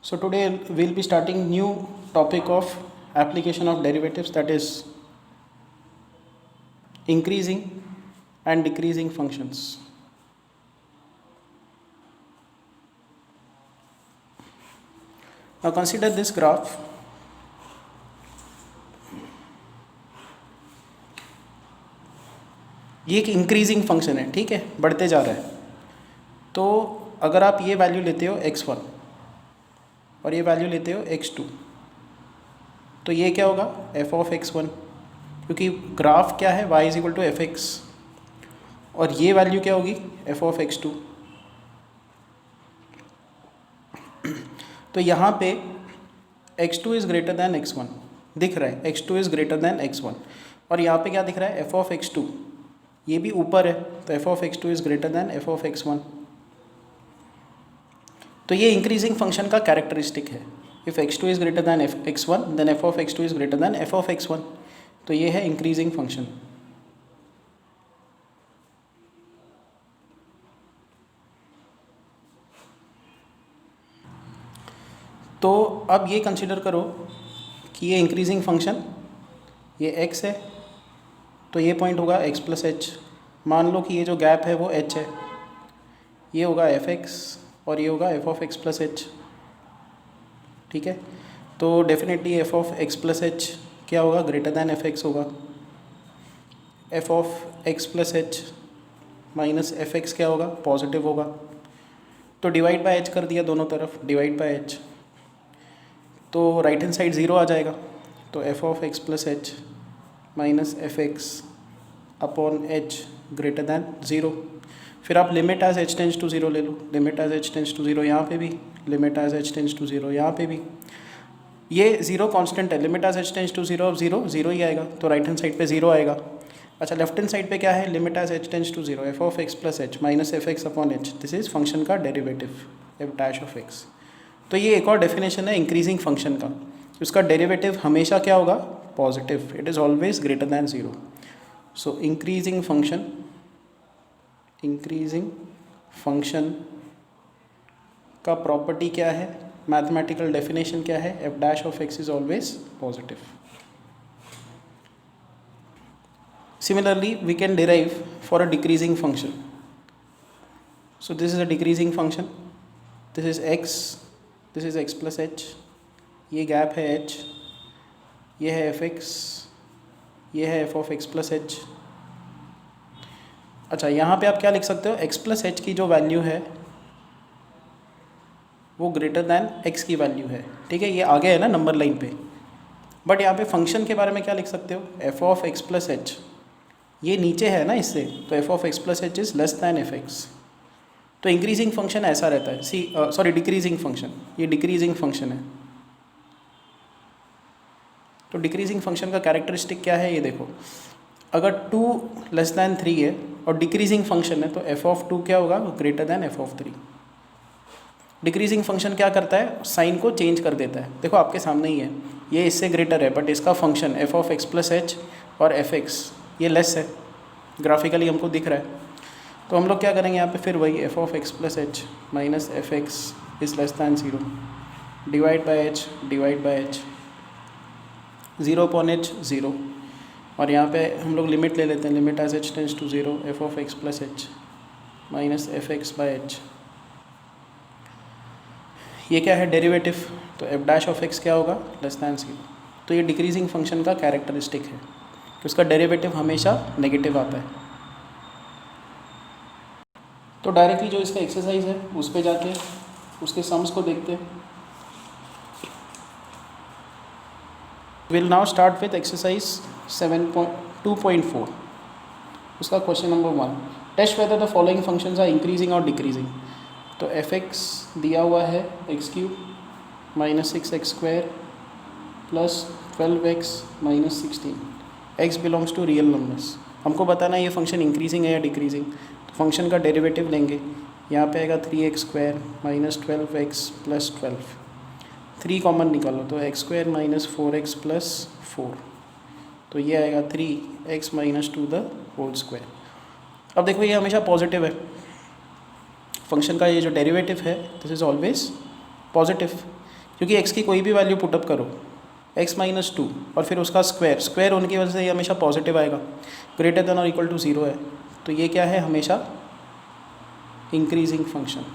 So today we'll be starting new topic of application of derivatives, that is increasing and decreasing functions. Now consider this graph. ये एक increasing function है, ठीक है, बढ़ते जा रहा है। तो अगर आप ये वैल्यू लेते हो x1 और ये वैल्यू लेते हो x2, तो ये क्या होगा f ऑफ x1, क्योंकि ग्राफ क्या है y is equal to f x, और ये वैल्यू क्या होगी f ऑफ x2। तो यहाँ पे x2 is greater than x1 दिख रहा है, x2 is greater than x1, और यहाँ पे क्या दिख रहा है f ऑफ x2, ये भी ऊपर है, तो f of x2 is greater than f of x1। तो ये इंक्रीजिंग फंक्शन का कैरेक्टरिस्टिक है। If x2 is greater than x1 then f of x2 is greater than f of x1। तो ये है इंक्रीजिंग फंक्शन। तो अब ये कंसिडर करो कि ये इंक्रीजिंग फंक्शन, ये x है, तो ये पॉइंट होगा x प्लस एच। मान लो कि ये जो गैप है वो h है, ये होगा एफ एक्स और ये होगा F of x plus H, ठीक है। तो definitely F of x plus H क्या होगा, ग्रेटर दैन एफ एक्स होगा। F of x plus H minus F x क्या होगा, पॉजिटिव होगा। तो डिवाइड बाय एच कर दिया दोनों तरफ, डिवाइड बाय एच, तो राइट हैंड साइड ज़ीरो आ जाएगा। तो F of x plus H minus F X upon H greater than zero. फिर आप limit as H tends to zero ले लो, limit as H tends to zero यहाँ पे भी, limit as H tends to zero यहाँ पे भी। ये ज़ीरो कांस्टेंट है, limit as H tends to zero, अब ज़ीरो ज़ीरो ही आएगा, तो राइट हैंड साइड पे ज़ीरो आएगा। अच्छा, लेफ्ट हैंड साइड पे क्या है, limit as H tends to zero, F of x plus H minus F X upon H, this is function का derivative F dash of X. तो ये एक और डेफिनेशन है इंक्रीजिंग फंक्शन का, उसका डेरिवेटिव हमेशा क्या होगा, positive, it is always greater than zero. So increasing function का प्रॉपर्टी क्या है, मैथमेटिकल डेफिनेशन क्या है, f dash of x is always positive. Similarly we can derive for a decreasing function. So this is a decreasing function, this is x plus h, ये gap है h, ये है f x, ये है f of x plus h. अच्छा, यहाँ पे आप क्या लिख सकते हो, x प्लस एच की जो वैल्यू है वो ग्रेटर दैन x की वैल्यू है, ठीक है, ये आगे है ना नंबर लाइन पे। बट यहाँ पे फंक्शन के बारे में क्या लिख सकते हो, f of x plus h, ये नीचे है ना इससे, तो f of x plus H is less then F x. तो इंक्रीजिंग फंक्शन ऐसा रहता है, डिक्रीजिंग फंक्शन, ये डिक्रीजिंग फंक्शन है। तो डिक्रीजिंग फंक्शन का कैरेक्टरिस्टिक क्या है, ये देखो, अगर 2 लेस दैन 3 है और डिक्रीजिंग फंक्शन है, तो एफ ऑफ 2 क्या होगा, greater than F of 3। Decreasing function क्या करता है, साइन को चेंज कर देता है। देखो आपके सामने ही है, ये इससे ग्रेटर है, बट इसका function F of x plus H और एफ एक्स ये लेस है, ग्राफिकली हमको दिख रहा है। तो हम लोग क्या करेंगे यहाँ पे, फिर वही f of x plus H minus F x is less than zero, divide by h, zero upon h zero, और यहाँ पे हम लोग लिमिट ले लेते हैं, limit as H tends to zero, F of x plus H minus F x by h. ये क्या है, डेरिवेटिव, तो एफ डैश ऑफ एक्स क्या होगा, लेस दैन ज़ीरो। तो ये डिक्रीजिंग फंक्शन का कैरेक्टरिस्टिक है कि उसका डेरिवेटिव हमेशा नेगेटिव आता है। तो डायरेक्टली जो इसका एक्सरसाइज है उस पर जाके उसके सम्स को देखते हैं। We'll now start with exercise 7.2.4. उसका question number 1, test whether the following functions are increasing or decreasing। तो एफ एक्स दिया हुआ है x cube minus 6x square plus 12x minus 16, x belongs to real numbers. हमको बताना है ये function increasing है या डिक्रीजिंग। तो फंक्शन का डेरिवेटिव लेंगे, यहाँ पे आएगा 3x square minus 12x plus 12, 3 common निकालो, तो x square minus 4x plus 4, तो ये आएगा 3x minus 2 the whole square. अब देखो ये हमेशा पॉजिटिव है, फंक्शन का ये जो डेरिवेटिव है दिस इज़ ऑलवेज पॉजिटिव। क्योंकि x की कोई भी वैल्यू पुटअप करो x माइनस 2 और फिर उसका स्क्वायर होने की वजह से ये हमेशा पॉजिटिव आएगा, ग्रेटर देन और इक्वल टू 0 है, तो ये क्या है, हमेशा इंक्रीजिंग फंक्शन।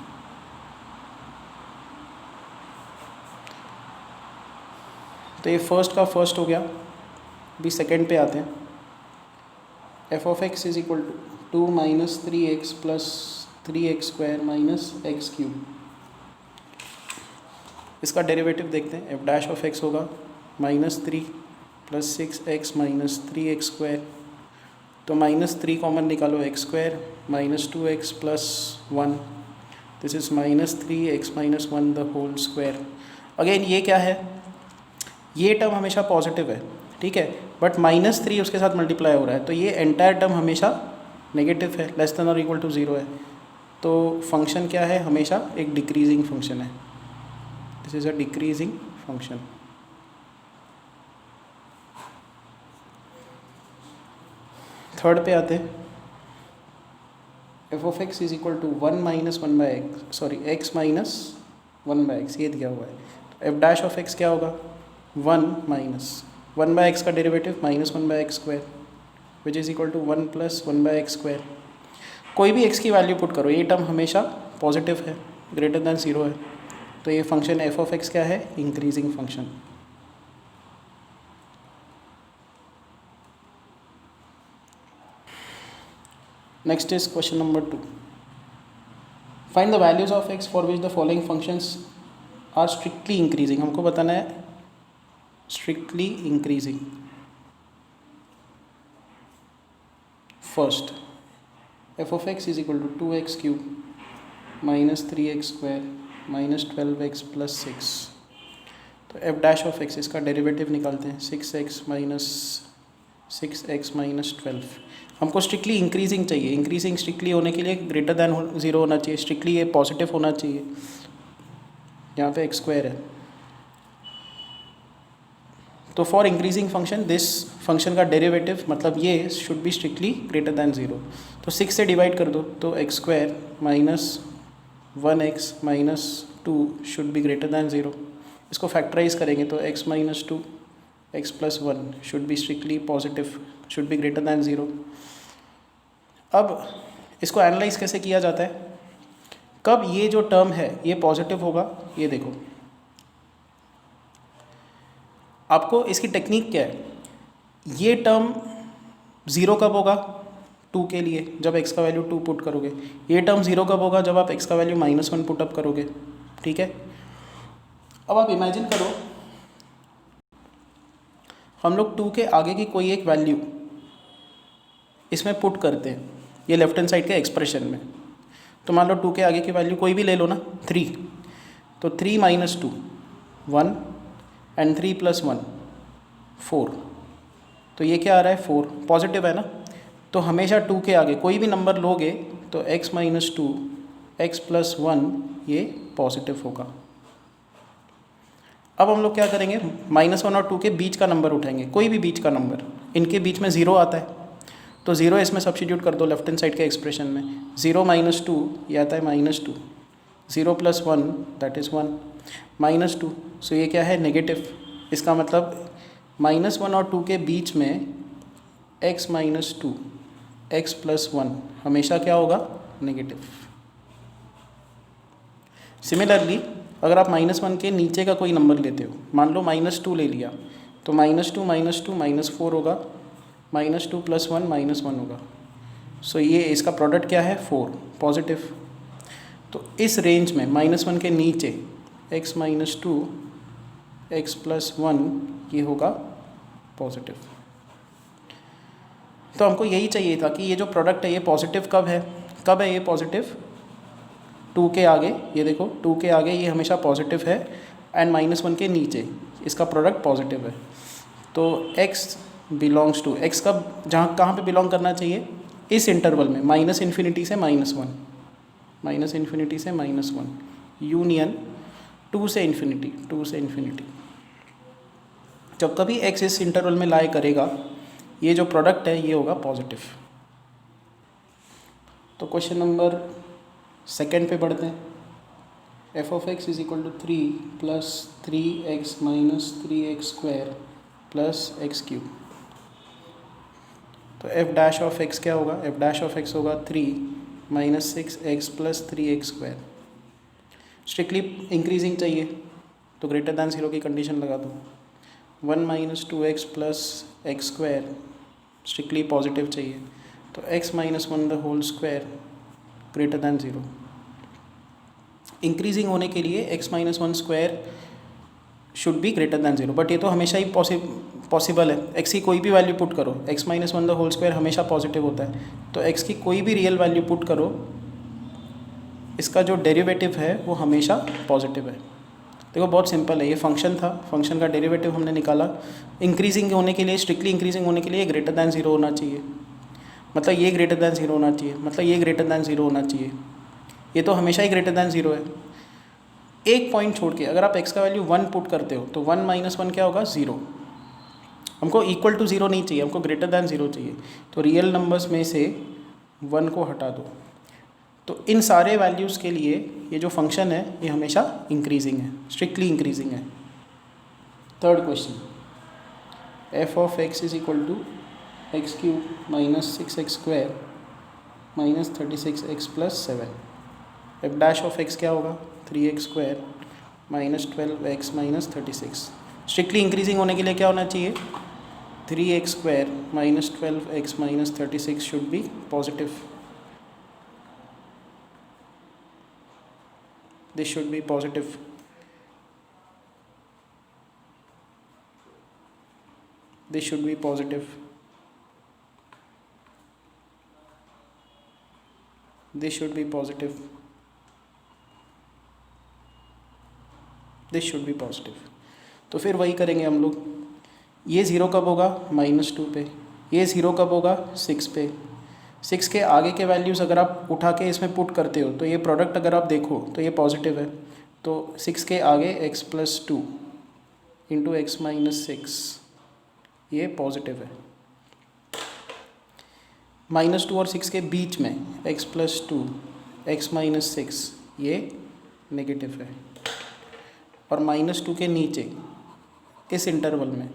तो ये फर्स्ट का फर्स्ट हो गया। अभी सेकेंड पे आते हैं। F of x is equal to 2 minus 3x plus 3x square minus x cube. इसका डेरिवेटिव देखते हैं। एफ डैश ऑफ एक्स होगा -3 plus 6x minus 3x square, तो -3 कॉमन निकालो, x square minus 2x plus 1, this is -3x minus 1 the whole square. Again ये क्या है, ये टर्म हमेशा पॉजिटिव है, ठीक है, बट -3 उसके साथ मल्टीप्लाई हो रहा है, तो ये एंटायर टर्म हमेशा नेगेटिव है, लेस देन और इक्वल टू 0 है। तो फंक्शन क्या है, हमेशा एक डिक्रीजिंग फंक्शन है, this is a decreasing function. Third पे आते हैं। F of x is equal to 1 minus 1 by x, sorry x minus 1 by x, ये दिया हुआ है। तो एफ डैश ऑफ एक्स क्या होगा, 1 माइनस 1 बाई एक्स का derivative minus 1 by x square which is equal to 1 plus 1 by x square. कोई भी एक्स की वैल्यू पुट करो, ये टर्म हमेशा पॉजिटिव है, ग्रेटर दैन 0 है, तो ये फंक्शन एफ ऑफ एक्स क्या है, increasing function. Next is question number 2। Find the values of x for which the following functions are strictly increasing. हमको बताना है strictly increasing. First, f of x is equal to 2x cube minus 3x square minus 12x plus 6। तो f dash of x, इसका derivative निकालते हैं, 6x minus 12। हमको strictly increasing चाहिए, increasing strictly होने के लिए ग्रेटर दैन 0 होना चाहिए, स्ट्रिक्टली ये पॉजिटिव होना चाहिए। यहाँ पे एक्स स्क्वायर है, तो for increasing function this function का डेरिवेटिव मतलब ये should be strictly greater than 0। तो 6 से डिवाइड कर दो, तो x square minus 1x minus 2 should be greater than 0। इसको फैक्टराइज करेंगे तो x minus 2 x plus 1 should B strictly positive, should be greater than 0। अब इसको एनालाइज कैसे किया जाता है, कब ये जो टर्म है ये पॉजिटिव होगा, ये देखो। आपको इसकी टेक्निक क्या है, ये टर्म 0 कब होगा 2 के लिए, जब x का वैल्यू 2 पुट करोगे। ये टर्म 0 कब होगा, जब आप x का वैल्यू -1 पुट अप करोगे, ठीक है। अब आप इमेजिन करो हम लोग 2 के आगे की कोई एक वैल्यू इसमें पुट करते हैं, ये लेफ्ट हैंड साइड के एक्सप्रेशन में। तो मान लो 2 के आगे की वैल्यू कोई भी ले लो ना, 3, तो 3 माइनस 2 1 एंड 3 प्लस 1 4, तो ये क्या आ रहा है 4, पॉजिटिव है ना। तो हमेशा 2 के आगे कोई भी नंबर लोगे तो x माइनस 2 x प्लस 1 ये पॉजिटिव होगा। अब हम लोग क्या करेंगे, -1 और 2 के बीच का नंबर उठाएंगे, कोई भी बीच का नंबर, इनके बीच में 0 आता है तो 0 इसमें सब्स्टिट्यूट कर दो लेफ्ट हैंड साइड के एक्सप्रेशन में। 0 माइनस 2 ये आता है -2, 0 प्लस 1 दैट इज़ 1, -2, सो ये क्या है नेगेटिव। इसका मतलब -1 और 2 के बीच में x माइनस 2 x प्लस 1 हमेशा क्या होगा, नेगेटिव। सिमिलरली अगर आप -1 के नीचे का कोई नंबर लेते हो, मान लो -2 ले लिया, तो -2 -4 होगा, -2 प्लस 1 -1 होगा। सो ये इसका प्रोडक्ट क्या है 4, पॉजिटिव। तो इस रेंज में -1 के नीचे x माइनस 2 x प्लस 1 ये होगा पॉजिटिव। तो हमको यही चाहिए था कि ये जो प्रोडक्ट है ये पॉजिटिव कब है ये पॉजिटिव 2 के आगे, ये देखो 2 के आगे ये हमेशा पॉजिटिव है, एंड -1 के नीचे इसका प्रोडक्ट पॉजिटिव है। तो x बिलोंग्स टू, x कब जहाँ कहाँ पे बिलोंग करना चाहिए, इस इंटरवल में -∞ से -1, -∞ से -1, यूनियन 2 से इन्फिनिटी। जब कभी x इस इंटरवल में लाई करेगा, ये जो प्रोडक्ट है ये होगा पॉजिटिव। तो क्वेश्चन नंबर 2 पे बढ़ते हैं। F of x is equal to 3 plus 3x minus 3x square plus x cube. तो एफ डैश ऑफ एक्स क्या होगा? एफ डैश ऑफ एक्स होगा 3 minus 6x plus 3x square. Strictly increasing चाहिए तो greater than 0 की condition लगा दो। 1 minus 2x plus x square strictly positive चाहिए तो x minus 1 the whole square greater than 0। Increasing होने के लिए x minus 1 square should be greater than 0, but ये तो हमेशा ही पॉसिबल है। x की कोई भी वैल्यू पुट करो, x minus 1 the whole square हमेशा पॉजिटिव होता है, तो x की कोई भी रियल वैल्यू पुट करो, इसका जो डेरिवेटिव है वो हमेशा पॉजिटिव है। देखो बहुत सिंपल है, ये फंक्शन था, फंक्शन का डेरिवेटिव हमने निकाला। इंक्रीजिंग होने के लिए, स्ट्रिक्टली इंक्रीजिंग होने के लिए ग्रेटर दैन 0 होना चाहिए, मतलब ये ग्रेटर दैन 0 होना चाहिए, मतलब ये ग्रेटर दैन 0 होना चाहिए। ये तो हमेशा ही ग्रेटर दैन 0 है। एक पॉइंट छोड़ के अगर आप x का वैल्यू 1 पुट करते हो तो 1 माइनस 1 क्या होगा? 0। हमको इक्वल टू 0 नहीं चाहिए, हमको ग्रेटर दैन 0 चाहिए। तो रियल नंबर्स में से 1 को हटा दो। तो इन सारे वैल्यूज़ के लिए ये जो फंक्शन है ये हमेशा इंक्रीजिंग है, स्ट्रिक्टली इंक्रीजिंग है। Third question, f of x is equal to x cube minus 6x square minus 36x plus 7। F dash of x क्या होगा? 3x square minus 12x minus 36। Strictly increasing होने के लिए क्या होना चाहिए? 3x square minus 12x minus 36 should be positive. This should be positive. This should be positive. This should be positive. This should be positive. तो फिर वही करेंगे हम लोग। ये 0 कब होगा? -2 पे। ये 0 कब होगा? 6 पे। 6 के आगे के वैल्यूज़ अगर आप उठा के इसमें पुट करते हो तो ये प्रोडक्ट अगर आप देखो तो ये पॉजिटिव है। तो 6 के आगे x plus 2 into x minus 6 ये पॉजिटिव है। -2 और 6 के बीच में x प्लस 2 एक्स माइनस 6 ये नेगेटिव है। और -2 के नीचे इस इंटरवल में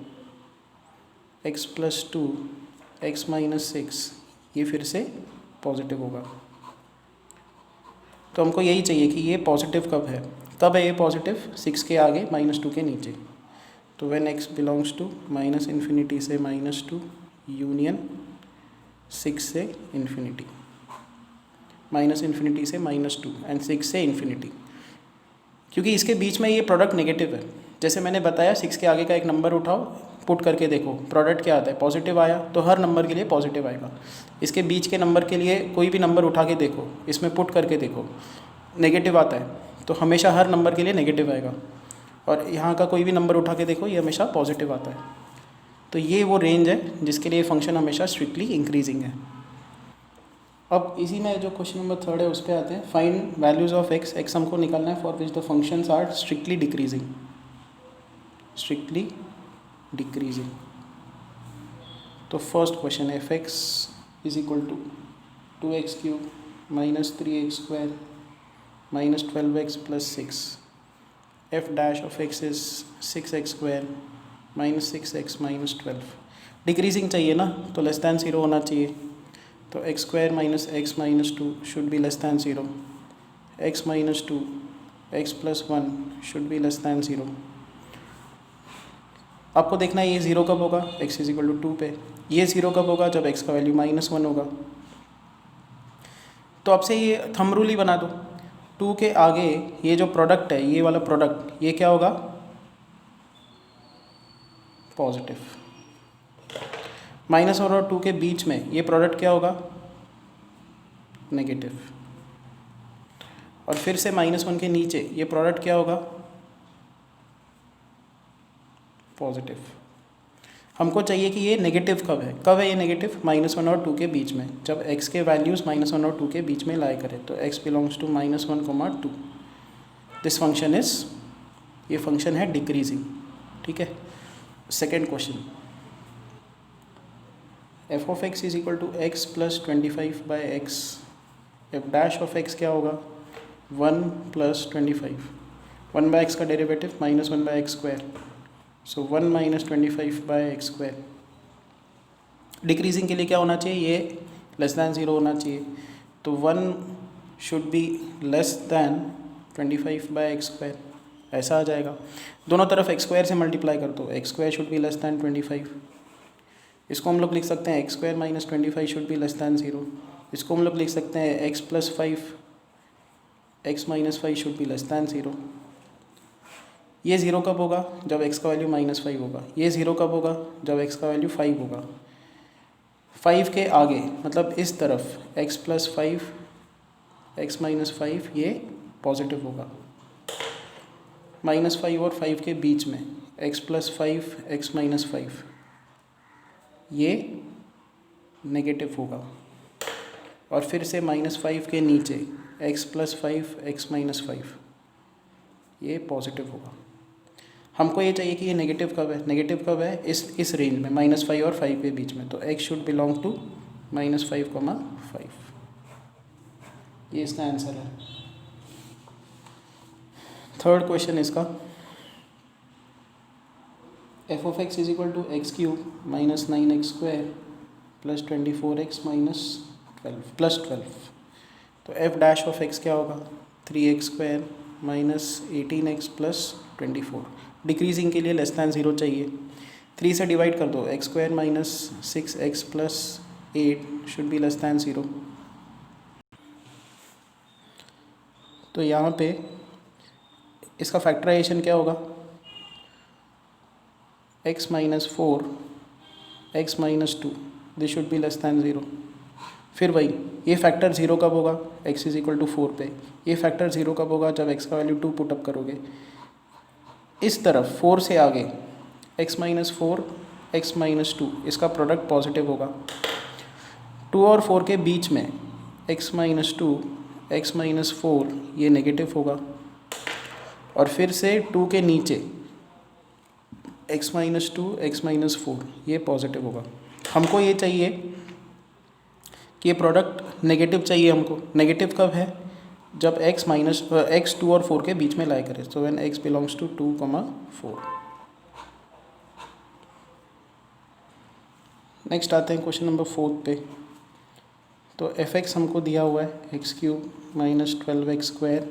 x प्लस 2 एक्स माइनस 6 ये फिर से पॉजिटिव होगा। तो हमको यही चाहिए कि ये पॉजिटिव कब है ये पॉजिटिव? 6 के आगे -2 के नीचे। तो व्हेन x बिलोंग्स टू -∞ से -2 यूनियन 6 से इन्फिनिटी, -∞ से -2 एंड 6 से इन्फिनिटी। क्योंकि इसके बीच में ये प्रोडक्ट नेगेटिव है। जैसे मैंने बताया 6 के आगे का एक नंबर उठाओ, पुट करके देखो प्रोडक्ट क्या आता है, पॉजिटिव आया तो हर नंबर के लिए पॉजिटिव आएगा। इसके बीच के नंबर के लिए कोई भी नंबर उठा के देखो, इसमें पुट करके देखो, नेगेटिव आता है तो हमेशा हर नंबर के लिए नेगेटिव आएगा। और यहाँ का कोई भी नंबर उठा के देखो, ये हमेशा पॉजिटिव आता है। तो ये वो रेंज है जिसके लिए फंक्शन हमेशा स्ट्रिक्टली इंक्रीजिंग है। अब इसी में जो क्वेश्चन नंबर 3 है उस पर आते हैं। Find values of x. X हमको निकालना है for which the functions are strictly decreasing. Strictly decreasing. तो फर्स्ट क्वेश्चन है, f x is equal to 2x cube minus 3x square minus 12x plus 6। F dash of x is 6x square minus 6x minus 12। Decreasing चाहिए ना, तो less than 0 होना चाहिए। तो x square minus x minus 2 should be less than 0। x minus 2 x plus 1 should be less than 0। आपको देखना है ये 0 कब होगा? x इज इक्वल टू 2 पे। ये 0 कब होगा? जब x का वैल्यू -1 होगा। तो आपसे ये थंब रूल ही बना दो। 2 के आगे ये जो प्रोडक्ट है, ये वाला प्रोडक्ट, ये क्या होगा? पॉजिटिव। -1 और 2 के बीच में ये प्रोडक्ट क्या होगा? नेगेटिव। और फिर से -1 के नीचे ये प्रोडक्ट क्या होगा? पॉजिटिव। हमको चाहिए कि ये नेगेटिव कब है ये नेगेटिव? -1 और 2 के बीच में, जब x के वैल्यूज़ -1 और 2 के बीच में लाई करें। तो x belongs to -1, 2। This function is, ये फंक्शन है डिक्रीजिंग। ठीक है। Second question, f of x is equal to x plus 25/x। F dash of x क्या होगा? 1 + 25, 1/x का डेरिवेटिव -1/x², सो 1 - 25/x²। डिक्रीजिंग के लिए क्या होना चाहिए, ये <<0 होना चाहिए, तो 1 शुड बी << 25/x², ऐसा आ जाएगा। दोनों तरफ x² से मल्टीप्लाई कर दो, x² शुड बी << 25। इसको हम लोग लिख सकते हैं x² - 25 शुड बी << 0। इसको हम लोग लिख सकते हैं x + 5, x - 5 शुड बी << 0। ये 0 कब होगा, जब x का वैल्यू -5 होगा। ये 0 कब होगा, जब x का वैल्यू 5 होगा। 5 के आगे मतलब इस तरफ x + 5, x - 5 ये पॉजिटिव होगा। -5 और 5 के बीच में x + 5, x - 5 ये नेगेटिव होगा। और फिर से -5 के नीचे x + 5, x - 5 ये पॉजिटिव होगा। हमको ये चाहिए कि ये नेगेटिव कब है, नेगेटिव कब है, इस रेंज में -5 और 5 के बीच में, तो x शुड बिलोंग टू -5, 5। ये इसका आंसर है। थर्ड क्वेश्चन इसका, f(x = x³ - 9x² + 24x - 12 तो f' क्या होगा, 3x² - 18x + 24। डिक्रीजिंग के लिए <0 चाहिए, 3 से डिवाइड कर दो, x² - 6x + 8 शुड बी <0। तो यहाँ पे इसका फैक्टराइजेशन क्या होगा, x - 4, x - 2 this should be <0। फिर वही, ये फैक्टर 0 कब होगा, x = 4 पे। ये फैक्टर 0 कब होगा, जब x का वैल्यू 2 पुटअप करोगे। इस तरफ 4 से आगे x - 4, x - 2 इसका प्रोडक्ट पॉजिटिव होगा। 2 और 4 के बीच में x - 2, x - 4 ये नेगेटिव होगा। और फिर से 2 के नीचे x - 2, x - 4 ये पॉजिटिव होगा। हमको ये चाहिए कि ये प्रोडक्ट नेगेटिव चाहिए हमको। नेगेटिव कब है, जब x 2 और 4 के बीच में लाई करे, so when x belongs to 2, 4। Next आते हैं क्वेश्चन नंबर 4 पे। तो f(x) हमको दिया हुआ है x³ - 12x²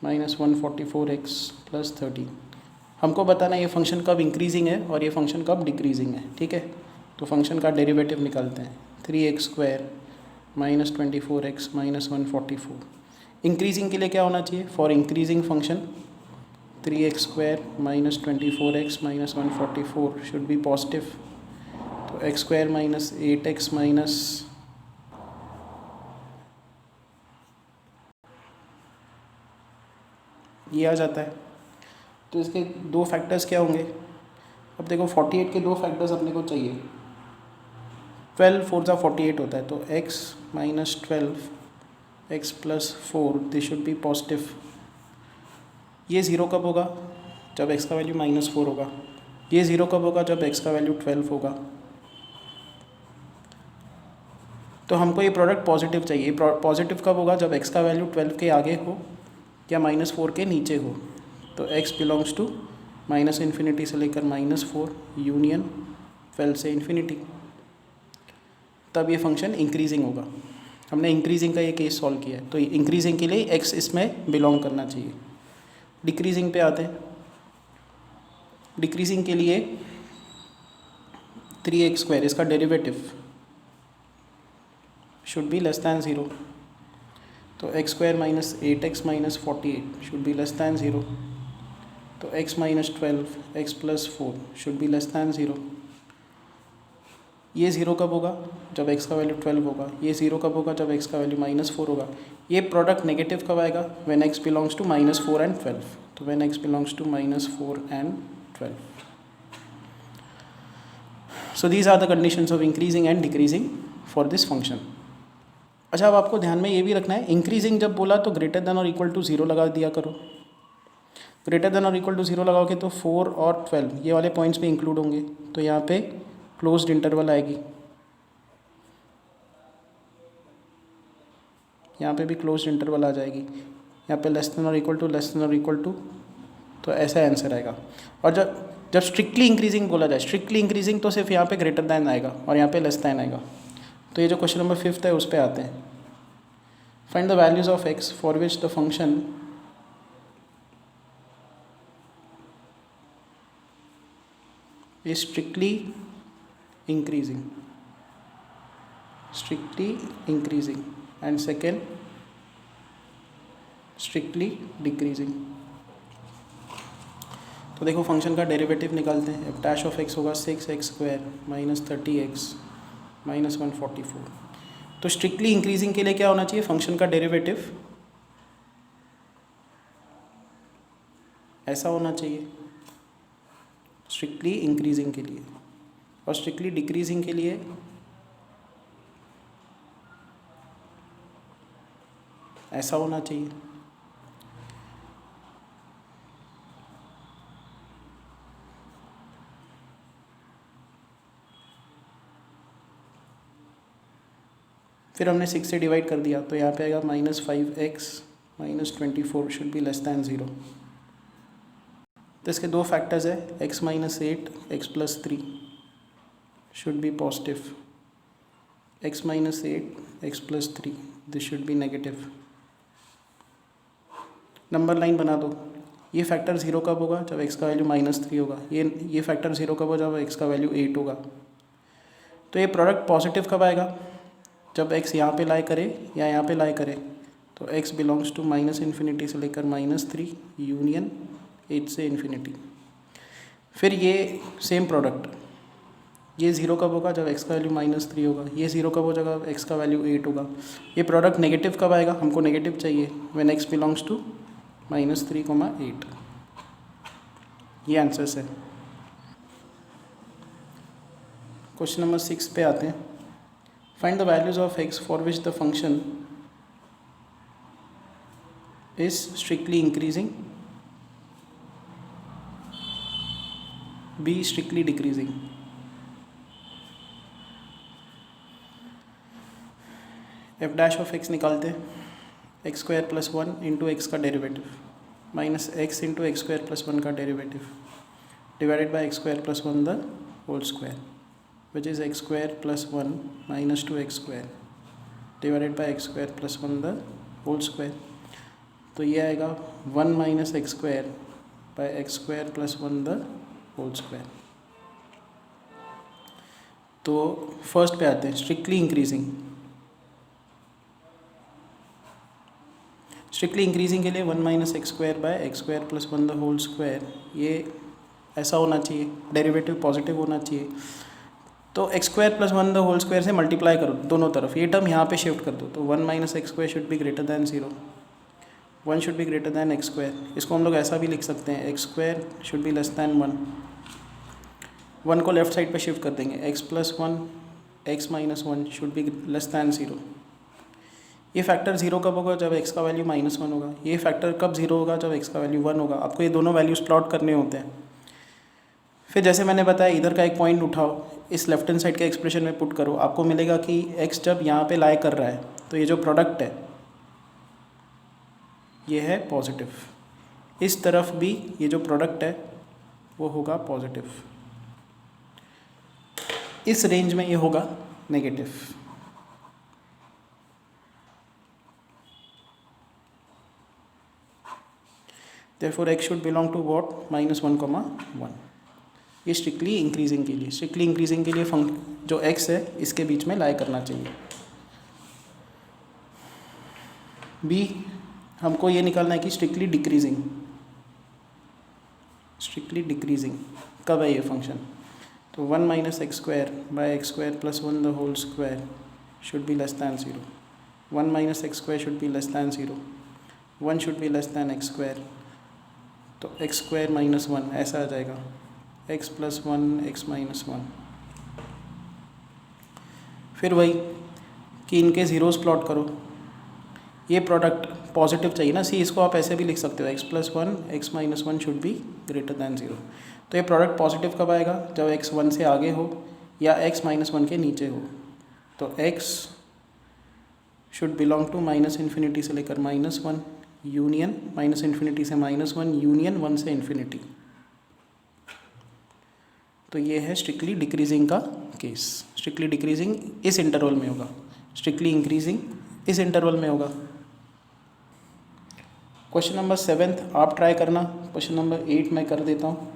- 144x + 13। हमको बताना है ये फंक्शन कब इंक्रीजिंग है और ये फंक्शन कब डिक्रीजिंग है, ठीक है। तो फंक्शन का डेरिवेटिव निकालते हैं, 3x² - 24x - 144। इंक्रीजिंग के लिए क्या होना चाहिए, for increasing function 3x² - 24x - 144 should be positive. तो x² - 8x ये आ जाता है। तो इसके दो फैक्टर्स क्या होंगे, अब देखो 48 के दो फैक्टर्स अपने को चाहिए। 12 4 × 48 होता है, तो x - 12 x + 4 this should be positive. ये 0 कब होगा, जब x का वैल्यू -4 होगा। ये 0 कब होगा, जब x का वैल्यू 12 होगा। तो हमको ये प्रोडक्ट पॉजिटिव चाहिए। पॉजिटिव कब होगा, जब x का वैल्यू 12 के आगे हो या -4 के नीचे हो। तो x बिलोंग्स टू -∞ से लेकर -4 यूनियन 12 से इन्फिनिटी, तब ये फंक्शन इंक्रीजिंग होगा। हमने इंक्रीजिंग का ये केस सॉल्व किया है, तो इंक्रीजिंग के लिए x इसमें बिलोंग करना चाहिए। डिक्रीजिंग पे आते हैं। डिक्रीजिंग के लिए 3x² इसका डेरिवेटिव शुड बी <0। तो x² - 8x - 48 शुड बी <0। तो x - 12 x + 4 शुड बी <0। ये 0 कब होगा, जब x का वैल्यू 12 होगा। ये 0 कब होगा, जब x का वैल्यू -4 होगा। ये प्रोडक्ट नेगेटिव कब आएगा, when x belongs to -4 and 12। तो when x belongs to -4 and 12। So these are the conditions of increasing and decreasing for this function. अच्छा, अब आपको ध्यान में ये भी रखना है, इंक्रीजिंग जब बोला तो ग्रेटर देन और इक्वल टू 0 लगा दिया करो। ग्रेटर देन और इक्वल टू 0 लगाओगे तो 4 और 12 ये वाले पॉइंट्स भी इंक्लूड होंगे, तो यहाँ पे क्लोज्ड इंटरवल आएगी, यहाँ पे भी क्लोज्ड इंटरवल आ जाएगी। यहाँ पे लेस देन और इक्वल टू, तो ऐसा आंसर आएगा। और जब जब स्ट्रिक्टली इंक्रीजिंग बोला जाए, स्ट्रिक्टली इंक्रीजिंग तो सिर्फ यहाँ पे ग्रेटर दैन आएगा और यहाँ पे लेस दैन आएगा। तो ये जो क्वेश्चन नंबर 5 है उस पर आते हैं। Find the values of x for which the function is strictly increasing, and second strictly decreasing. तो देखो फंक्शन का डेरिवेटिव निकालते हैं। एफ डैश ऑफ एक्स होगा 6x² माइनस 30x माइनस 144। तो स्ट्रिक्टली इंक्रीजिंग के लिए क्या होना चाहिए, फंक्शन का डेरिवेटिव ऐसा होना चाहिए स्ट्रिक्टली इंक्रीजिंग के लिए, और स्ट्रिक्टली डिक्रीजिंग के लिए ऐसा होना चाहिए। फिर हमने 6 से डिवाइड कर दिया तो यहाँ पे आएगा -5x minus 24 should be less than 0। तो इसके दो फैक्टर्स है, x minus 8 x plus 3 should be positive, x minus 8 x plus 3 this should be negative. Number line बना दो। ये फैक्टर 0 कब होगा, जब x का वैल्यू -3 होगा। ये फैक्टर 0 कब होगा, जब x का वैल्यू 8 होगा। तो ये प्रोडक्ट पॉजिटिव कब आएगा, जब x यहाँ पे लाई करे या यहाँ पे लाई करे। तो x बिलोंग्स टू -∞ से लेकर -3 यूनियन 8 से इन्फिनिटी। फिर ये सेम प्रोडक्ट, ये 0 कब होगा, जब x का वैल्यू -3 होगा। ये 0 कब हो जाएगा, x का वैल्यू 8 होगा। ये प्रोडक्ट नेगेटिव कब आएगा, हमको नेगेटिव चाहिए, व्हेन x बिलोंग्स टू -3, 8। ये आंसर्स है। क्वेश्चन नंबर 6 पे आते हैं। Find the values of x for which the function is strictly increasing, be strictly decreasing. F dash of x निकालते हैं। x² + 1 इंटू एक्स का derivative minus x into x² + 1 का derivative divided by x² + 1 the whole square which is x² + 1 minus 2x² divided by x² + 1 the whole square. तो ये आएगा 1 minus x² by x² + 1 the whole square. तो first पे आते हैं, strictly increasing. Strictly increasing के लिए 1 minus x² by x² + 1 the whole square, ये ऐसा होना चाहिए, डेरिवेटिव पॉजिटिव होना चाहिए। तो x² + 1 द होल स्क्वायर से मल्टीप्लाई करो दोनों तरफ, ये टर्म यहाँ पे शिफ्ट कर दो। तो 1 minus x² should be greater than 0, 1 should be greater then x²। इसको हम लोग ऐसा भी लिख सकते हैं, x² should be less then 1। 1 को लेफ्ट साइड पे शिफ्ट कर देंगे, x + 1 x minus 1 should be less than 0। ये फैक्टर 0 कब होगा, जब x का वैल्यू -1 होगा। ये फैक्टर कब 0 होगा, जब x का वैल्यू 1 होगा। आपको ये दोनों वैल्यूज प्लॉट करने होते हैं। फिर जैसे मैंने बताया, इधर का एक पॉइंट उठाओ, इस लेफ्ट हैंड साइड के एक्सप्रेशन में पुट करो, आपको मिलेगा कि x जब यहाँ पे लाई कर रहा है तो ये जो प्रोडक्ट है ये है पॉजिटिव। इस तरफ भी ये जो प्रोडक्ट है वो होगा पॉजिटिव, इस रेंज में ये होगा negative. Therefore x should belong to what, -1, 1। ये स्ट्रिक्टली इंक्रीजिंग के लिए, स्ट्रिक्टली इंक्रीजिंग के लिए जो x है इसके बीच में लाई करना चाहिए। b हमको ये निकालना है कि स्ट्रिक्टली डिक्रीजिंग, स्ट्रिक्टली डिक्रीजिंग कब है ये फंक्शन। तो 1 minus x² by x² + 1 the whole square should be less than 0, 1 minus x² should be less than 0, 1 should be less than x²। तो x² - 1 ऐसा आ जाएगा, x + 1 x - 1। फिर वही कि इनके ज़ीरोज़ प्लॉट करो। ये प्रोडक्ट पॉजिटिव चाहिए ना, सी इसको आप ऐसे भी लिख सकते हो, x + 1 x - 1 should be greater than 0। तो ये प्रोडक्ट पॉजिटिव कब आएगा, जब x 1 से आगे हो या x - 1 के नीचे हो। तो x शुड बिलोंग टू -∞ से लेकर -1 यूनियन माइनस इन्फिनिटी से -1 यूनियन 1 से इन्फिनिटी। तो ये है स्ट्रिक्टली डिक्रीजिंग का केस। स्ट्रिक्टली डिक्रीजिंग इस इंटरवल में होगा, स्ट्रिक्टली इंक्रीजिंग इस इंटरवल में होगा। क्वेश्चन नंबर 7 आप ट्राई करना, क्वेश्चन नंबर 8 मैं कर देता हूँ।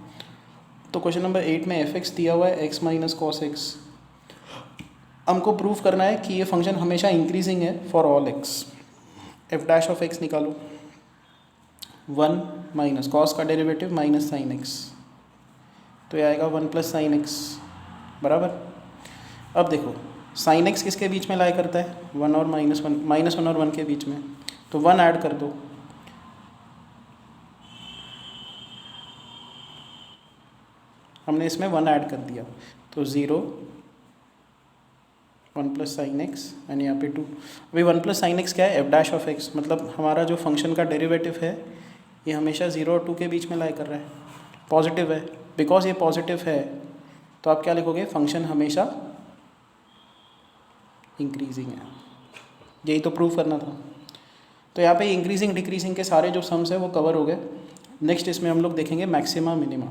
तो क्वेश्चन नंबर 8 में f(x) दिया हुआ है x माइनस कॉस एक्स। हमको प्रूव करना है कि ये फंक्शन हमेशा इंक्रीजिंग है for all x। f dash of x निकालो, 1 माइनस कॉस का डेरिवेटिव माइनस साइन एक्स, तो ये आएगा 1 प्लस साइन एक्स बराबर। अब देखो साइन एक्स किसके बीच में लाई करता है, 1 और -1, -1 और 1 के बीच में, तो 1 ऐड कर दो। हमने इसमें 1 ऐड कर दिया तो 0, 1 प्लस साइन एक्स एंड यहाँ पे 2। अभी 1 प्लस साइन एक्स क्या है, एफ डैश ऑफ एक्स, मतलब हमारा जो फंक्शन का डेरिवेटिव है ये हमेशा 0 और 2 के बीच में लाई कर रहा है, पॉजिटिव है। बिकॉज ये पॉजिटिव है तो आप क्या लिखोगे, फंक्शन हमेशा इंक्रीजिंग है। यही तो प्रूव करना था। तो यहाँ पे इंक्रीजिंग डिक्रीजिंग के सारे जो सम्स है वो कवर हो गए। नेक्स्ट इसमें हम लोग देखेंगे मैक्सिमा मिनिमा।